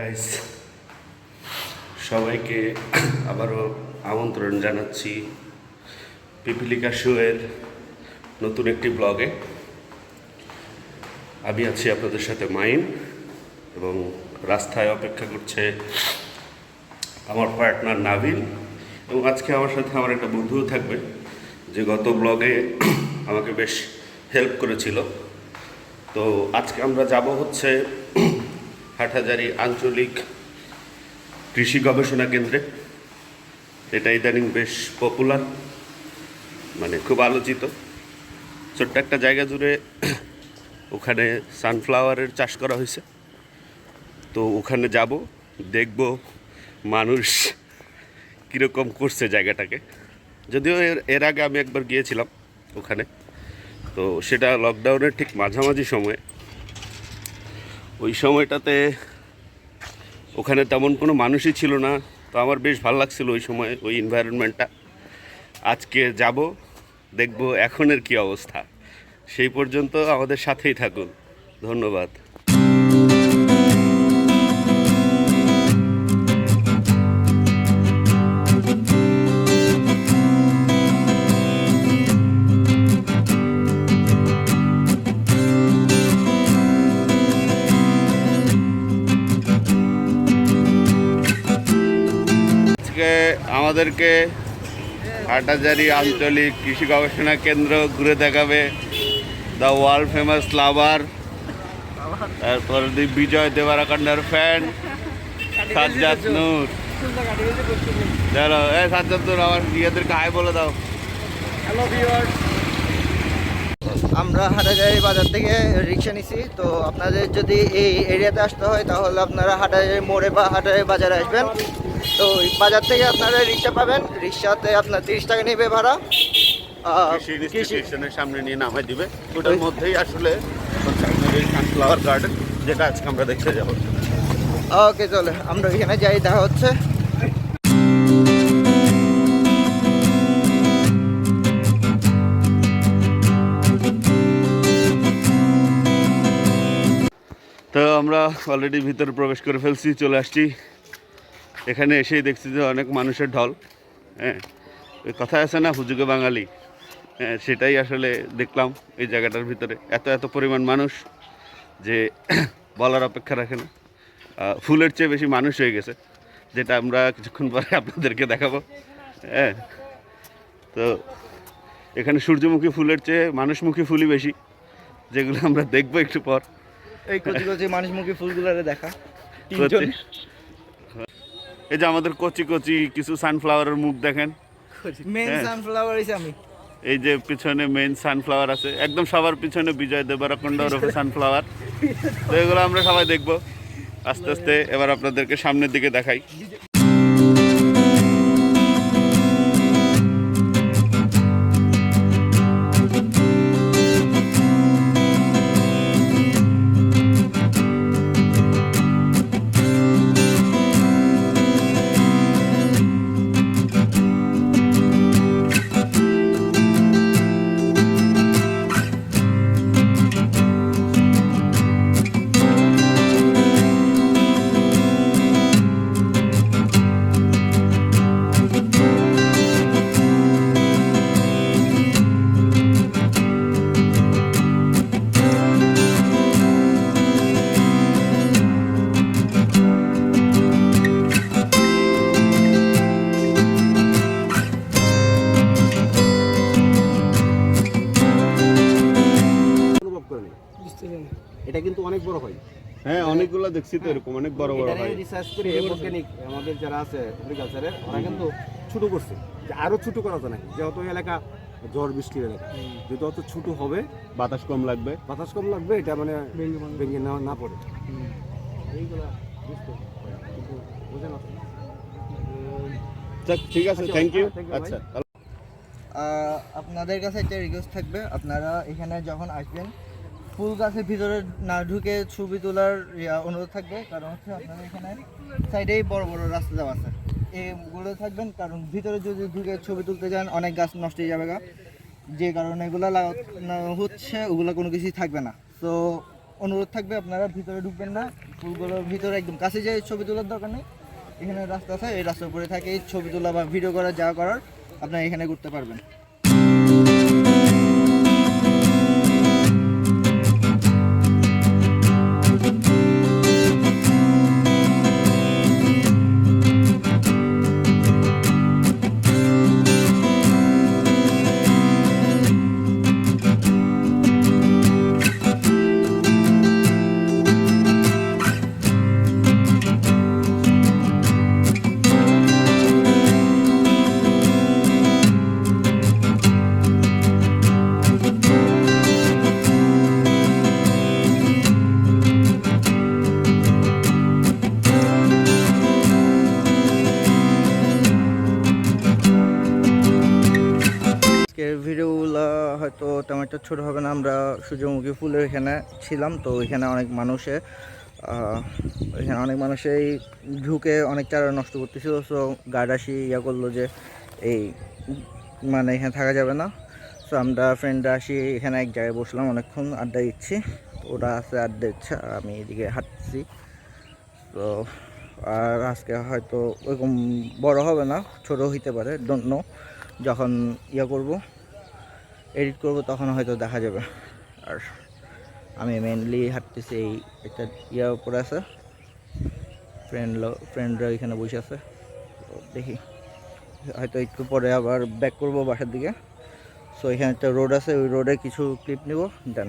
Guys, সবাইকে আবারও আমন্ত্রণ জানাচ্ছি পিপিলিকা শোয়ের নতুন একটি ব্লগে। আমি আছি আপনাদের সাথে মাইন, এবং রাস্তায় অপেক্ষা করছে আমার পার্টনার নাবিল, এবং আজকে আমার সাথে আমার একটা বন্ধুও থাকবে যে গত ব্লগে আমাকে বেশ হেল্প করেছিল। তো আজকে আমরা যাব হচ্ছে হাটহাজারী আঞ্চলিক কৃষি গবেষণা কেন্দ্রে। এটা ইদানিং বেশ পপুলার, মানে খুব আলোচিত। ছোট্ট একটা জায়গা জুড়ে ওখানে সানফ্লাওয়ারের চাষ করা হয়েছে। তো ওখানে যাব, দেখব মানুষ কীরকম করছে জায়গাটাকে। যদিও এর আগে আমি একবার গিয়েছিলাম ওখানে, তো সেটা লকডাউনের ঠিক মাঝামাঝি সময়ে। ওই সময়টাতে ওখানে তেমন কোনো মানুষই ছিল না, তো আমার বেশ ভালো লাগছিল ওই সময় ওই এনভায়রনমেন্টটা। আজকে যাব, দেখব এখনের কী অবস্থা। সেই পর্যন্ত আমাদের সাথেই থাকুন। ধন্যবাদ। আমাদেরকে হাটহাজারী আঞ্চলিক কৃষি গবেষণা কেন্দ্র ঘুরে দেখাবে দ্য ওয়ার্ল্ড ফেমাস লাভার, তারপর বিজয় দেবারাকান্ডার ফ্যান সাজ্জাদ নূর। চলো সাজ্জাদ নূর, আমার বিয়েদেরকে হাই বলে দাও। হ্যালো ভিউয়ার্স, আমরা হাটহাজারী বাজার থেকে রিক্সা নিছি। তো আপনাদের যদি এই এরিয়াতে আসতে হয় তাহলে আপনারা হাটহাজারী মোড়ে বা হাটহাজারী বাজারে আসবেন। তো বাজার থেকে আপনারা রিক্সা পাবেন, রিক্সাতে আপনার 30 টাকা নেবে ভাড়া। কৃষি স্টেশনের সামনে নিয়ে নামাই দিবে। ওটার মধ্যেই আসলে সানফ্লাওয়ার গার্ডেন, যেটা আজকে আমরা দেখতে যাব। ওকে, চলে আমরা এখানে যাই, দেখা হচ্ছে। তো আমরা অলরেডি ভিতরে প্রবেশ করে ফেলছি, চলে আসছি। এখানে এসেই দেখছি যে অনেক মানুষের ঢল। হ্যাঁ, ওই কথা আছে না, হুজুগে বাঙালি। হ্যাঁ, সেটাই আসলে দেখলাম এই জায়গাটার ভিতরে। এত পরিমাণ মানুষ যে বলার অপেক্ষা রাখে না। ফুলের চেয়ে বেশি মানুষ হয়ে গেছে, যেটা আমরা কিছুক্ষণ পরে আপনাদেরকে দেখাবো। হ্যাঁ, তো এখানে সূর্যমুখী ফুলের চেয়ে মানুষমুখী ফুলই বেশি, যেগুলো আমরা দেখবো একটু পর। এই কচি কচি মানুষমুখী ফুলগুলো দেখা। এই যে আমাদের কচি কচি কিছু সানফ্লাওয়ারের মুখ দেখেন। মেন সানফ্লাওয়ার হিসেবে আমি এই যে পিছনে মেইন সানফ্লাওয়ার আছে, একদম সবার পিছনে বিজয় দেবারাকন্ডা ওরফে সানফ্লাওয়ার। তো এগুলো আমরা সবাই দেখবো আস্তে আস্তে। এবার আপনাদেরকে সামনের দিকে দেখাই। এটা কিন্তু অনেক বড় হয়। হ্যাঁ, অনেকগুলো দেখছি তো এরকম, অনেক বড় বড় হয়। রিসার্চ করে বৈজ্ঞানিক আমাদের যারা আছে এগ্রিকালচারে, ওরা কিন্তু ছোট করছে যে আরো ছোট করা যায় নাকি, যেহেতু এলাকা ঝড় বৃষ্টির এলাকা, যেহেতু অত ছোট হবে, বাতাস কম লাগবে, এটা মানে ভেঙে না পড়ে। এইগুলা বুঝতে কিন্তু বোঝা না। ঠিক আছে, থ্যাংক ইউ। আচ্ছা, আপনাদের কাছে একটা রিকোয়েস্ট থাকবে, আপনারা এখানে যখন আসবেন ফুল গাছের ভিতরে না ঢুকে ছবি তোলার অনুরোধ থাকবে। কারণ হচ্ছে আপনারা এখানে সাইডেই বড় বড় রাস্তা দেওয়া আছে, এগুলো থাকবেন। কারণ ভিতরে যদি ঢুকে ছবি তুলতে যান অনেক গাছ নষ্ট হয়ে যাবে, যে কারণে এগুলো হচ্ছে ওগুলো কোনো কিছুই থাকবে না। তো অনুরোধ থাকবে আপনারা ভিতরে ঢুকবেন না, ফুলগুলোর ভিতরে একদম কাছে যেয়ে ছবি তোলার দরকার নেই। এখানে রাস্তা আছে, এই রাস্তার উপরে থাকে ছবি তোলা বা ভিডিও করা যা করার আপনারা এখানে করতে পারবেন। আজকের ভিডিওগুলো হয়তো তেমন একটা ছোটো হবে না। আমরা সূর্যমুখী ফুলের এখানে ছিলাম, তো এখানে অনেক মানুষেই ঢুকে অনেক চারা নষ্ট করতেছিল। সো গার্ড আসি করলো যে এই মানে এখানে থাকা যাবে না। সো আমরা ফ্রেন্ডরা আসি এখানে এক জায়গায় বসলাম, অনেকক্ষণ আড্ডা দিচ্ছি। ওরা আছে আড্ডা দিচ্ছে, আর আমি এদিকে হাঁটছি। তো আর আজকে হয়তো ওরকম বড় হবে না, ছোটো হইতে পারে, ডোন্ট নো। যখন করব, এডিট করব, তখন হয়তো দেখা যাবে। আর আমি মেনলি হাঁটতেছি এই একটা উপরে আছে, ফ্রেন্ডরা এখানে বসে আছে। তো দেখি হয়তো একটু পরে আবার ব্যাক করব বাসার দিকে। সো এখানে একটা রোড আছে, ওই রোডে কিছু ক্লিপ নিব, দেন